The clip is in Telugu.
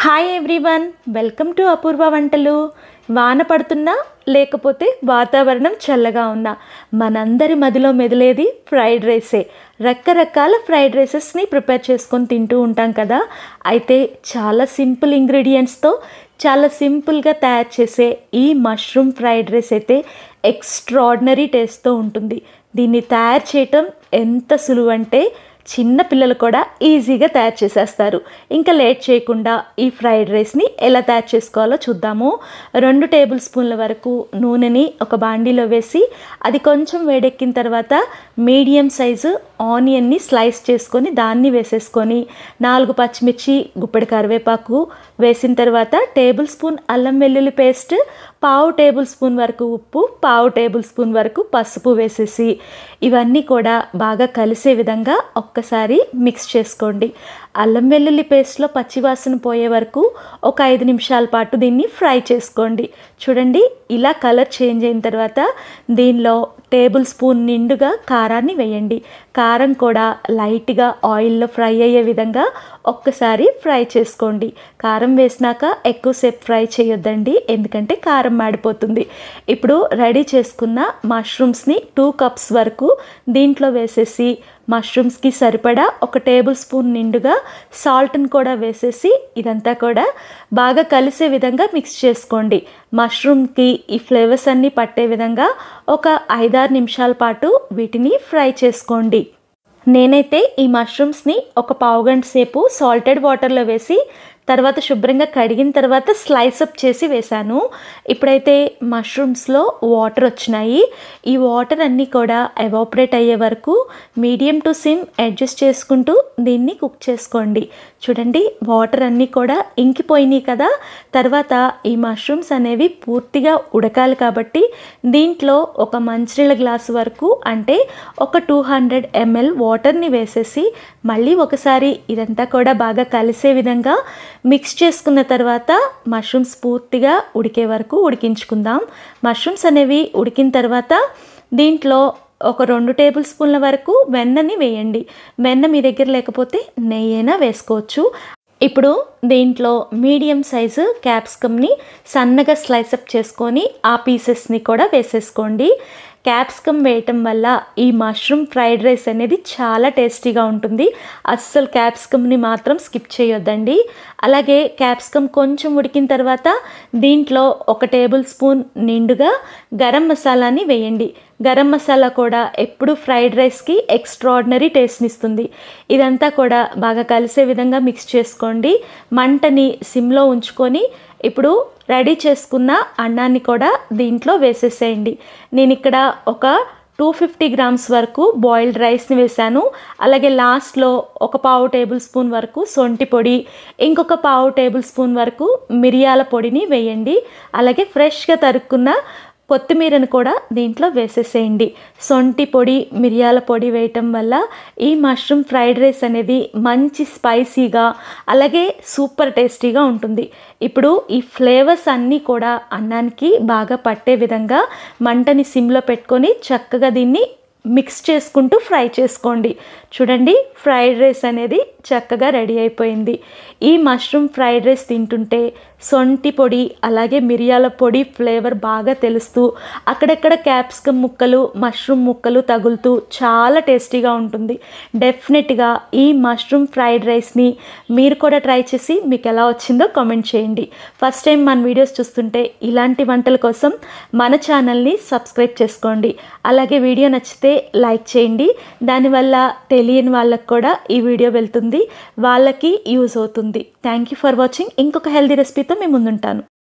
హాయ్ ఎవ్రీవన్, వెల్కమ్ టు అపూర్వ వంటలు. వాన పడుతున్నా లేకపోతే వాతావరణం చల్లగా ఉన్నా మనందరి మదిలో మెదిలేది ఫ్రైడ్ రైసే. రకరకాల ఫ్రైడ్ రైసెస్ని ప్రిపేర్ చేసుకొని తింటూ ఉంటాం కదా. అయితే చాలా సింపుల్ ఇంగ్రీడియంట్స్తో చాలా సింపుల్గా తయారు చేసే ఈ మష్రూమ్ ఫ్రైడ్ రైస్ అయితే ఎక్స్ట్రాడినరీ టేస్ట్తో ఉంటుంది. దీన్ని తయారు చేయటం ఎంత సులువు అంటే చిన్న పిల్లలు కూడా ఈజీగా తయారు చేసేస్తారు. ఇంకా లేట్ చేయకుండా ఈ ఫ్రైడ్ రైస్ని ఎలా తయారు చేసుకోవాలో చూద్దాము. 2 టేబుల్ స్పూన్ల వరకు నూనెని ఒక బాండీలో వేసి అది కొంచెం వేడెక్కిన తర్వాత మీడియం సైజు ఆనియన్ని స్లైస్ చేసుకొని దాన్ని వేసేసుకొని 4 పచ్చిమిర్చి, గుప్పెడు కరివేపాకు వేసిన తర్వాత టేబుల్ స్పూన్ అల్లం వెల్లుల్లి పేస్ట్, 1/2 టేబుల్ స్పూన్ వరకు ఉప్పు, 1/2 టేబుల్ స్పూన్ వరకు పసుపు వేసేసి ఇవన్నీ కూడా బాగా కలిసే విధంగా ఒక్కసారి మిక్స్ చేసుకోండి. అల్లం వెల్లుల్లి పేస్ట్లో పచ్చివాసన పోయే వరకు ఒక 5 నిమిషాల పాటు దీన్ని ఫ్రై చేసుకోండి. చూడండి, ఇలా కలర్ చేంజ్ అయిన తర్వాత దీనిలో టేబుల్ స్పూన్ నిండుగా కారాన్ని వేయండి. కారం కూడా లైట్గా ఆయిల్లో ఫ్రై అయ్యే విధంగా ఒక్కసారి ఫ్రై చేసుకోండి. కారం వేసినాక ఎక్కువసేపు ఫ్రై చేయొద్దండి, ఎందుకంటే కారం మాడిపోతుంది. ఇప్పుడు రెడీ చేసుకున్న మష్రూమ్స్ని 2 కప్స్ వరకు దీంట్లో వేసేసి మష్రూమ్స్కి సరిపడా ఒక టేబుల్ స్పూన్ నిండుగా సాల్ట్ని కూడా వేసేసి ఇదంతా కూడా బాగా కలిసే విధంగా మిక్స్ చేసుకోండి. మష్రూమ్కి ఈ ఫ్లేవర్స్ అన్నీ పట్టే విధంగా ఒక 5-6 నిమిషాల పాటు వీటిని ఫ్రై చేసుకోండి. నేనైతే ఈ మష్రూమ్స్ని ఒక పావు గంట సేపు సాల్టెడ్ వాటర్లో వేసి తర్వాత శుభ్రంగా కడిగిన తర్వాత స్లైస్ అప్ చేసి వేశాను. ఇప్పుడైతే మష్రూమ్స్లో వాటర్ వచ్చినాయి. ఈ వాటర్ అన్నీ కూడా ఎవాపరేట్ అయ్యే వరకు మీడియం టు సిమ్ అడ్జస్ట్ చేసుకుంటూ దీన్ని కుక్ చేసుకోండి. చూడండి, వాటర్ అన్నీ కూడా ఇంకిపోయినాయి కదా. తర్వాత ఈ మష్రూమ్స్ అనేవి పూర్తిగా ఉడకాలి కాబట్టి దీంట్లో ఒక మంచినీళ్ళ గ్లాసు వరకు అంటే ఒక 200 ml వాటర్ని వేసేసి మళ్ళీ ఒకసారి ఇదంతా కూడా బాగా కలిసే విధంగా మిక్స్ చేసుకున్న తర్వాత మష్రూమ్స్ పూర్తిగా ఉడికే వరకు ఉడికించుకుందాం. మష్రూమ్స్ అనేవి ఉడికిన తర్వాత దీంట్లో ఒక 2 టేబుల్ స్పూన్ల వరకు వెన్నని వేయండి. వెన్న మీ దగ్గర లేకపోతే నెయ్యి అయినా వేసుకోవచ్చు. ఇప్పుడు దీంట్లో మీడియం సైజు క్యాప్సికమ్ని సన్నగా స్లైసప్ చేసుకొని ఆ పీసెస్ని కూడా వేసేసుకోండి. క్యాప్సికమ్ వేయటం వల్ల ఈ మష్రూమ్ ఫ్రైడ్ రైస్ అనేది చాలా టేస్టీగా ఉంటుంది. అస్సలు క్యాప్సికమ్ని మాత్రం స్కిప్ చేయొద్దండి. అలాగే క్యాప్సికమ్ కొంచెం ఉడికిన తర్వాత దీంట్లో ఒక టేబుల్ స్పూన్ నిండుగా గరం మసాలాని వేయండి. గరం మసాలా కూడా ఎప్పుడు ఫ్రైడ్ రైస్కి ఎక్స్ట్రాడినరీ టేస్ట్ని ఇస్తుంది. ఇదంతా కూడా బాగా కలిసే విధంగా మిక్స్ చేసుకోండి. మంటని సిమ్లో ఉంచుకొని ఇప్పుడు రెడీ చేసుకున్న అన్నాన్ని కూడా దీంట్లో వేసేసేయండి. నేను ఇక్కడ ఒక 250 గ్రామ్స్ వరకు బాయిల్డ్ రైస్ని వేశాను. అలాగే లాస్ట్లో ఒక 1/2 టేబుల్ స్పూన్ వరకు సొంటి పొడి, ఇంకొక 1/2 టేబుల్ స్పూన్ వరకు మిరియాల పొడిని వేయండి. అలాగే ఫ్రెష్గా తరుక్కున్న కొత్తిమీరను కూడా దీంట్లో వేసేసేయండి. సొంటి పొడి, మిరియాల పొడి వేయటం వల్ల ఈ మష్రూమ్ ఫ్రైడ్ రైస్ అనేది మంచి స్పైసీగా అలాగే సూపర్ టేస్టీగా ఉంటుంది. ఇప్పుడు ఈ ఫ్లేవర్స్ అన్నీ కూడా అన్నానికి బాగా పట్టే విధంగా మంటని సిమ్లో పెట్టుకొని చక్కగా దీన్ని మిక్స్ చేసుకుంటూ ఫ్రై చేసుకోండి. చూడండి, ఫ్రైడ్ రైస్ అనేది చక్కగా రెడీ అయిపోయింది. ఈ మష్రూమ్ ఫ్రైడ్ రైస్ తింటుంటే సొంటి పొడి అలాగే మిరియాల పొడి ఫ్లేవర్ బాగా తెలుస్తూ అక్కడక్కడ క్యాప్సికమ్ ముక్కలు, మష్రూమ్ ముక్కలు తగులుతూ చాలా టేస్టీగా ఉంటుంది. డెఫినెట్గా ఈ మష్రూమ్ ఫ్రైడ్ రైస్ని మీరు కూడా ట్రై చేసి మీకు ఎలా వచ్చిందో కామెంట్ చేయండి. ఫస్ట్ టైం మన వీడియోస్ చూస్తుంటే ఇలాంటి వంటల కోసం మన ఛానల్ని సబ్స్క్రైబ్ చేసుకోండి. అలాగే వీడియో నచ్చితే లైక్ చేయండి. దానివల్ల తెలియని వాళ్ళకు కూడా ఈ వీడియో వెళ్తుంది, వాళ్ళకి యూజ్ అవుతుంది. Thank you for watching. ఇంకొక హెల్దీ రెసిపీతో మేము ముందుంటాను.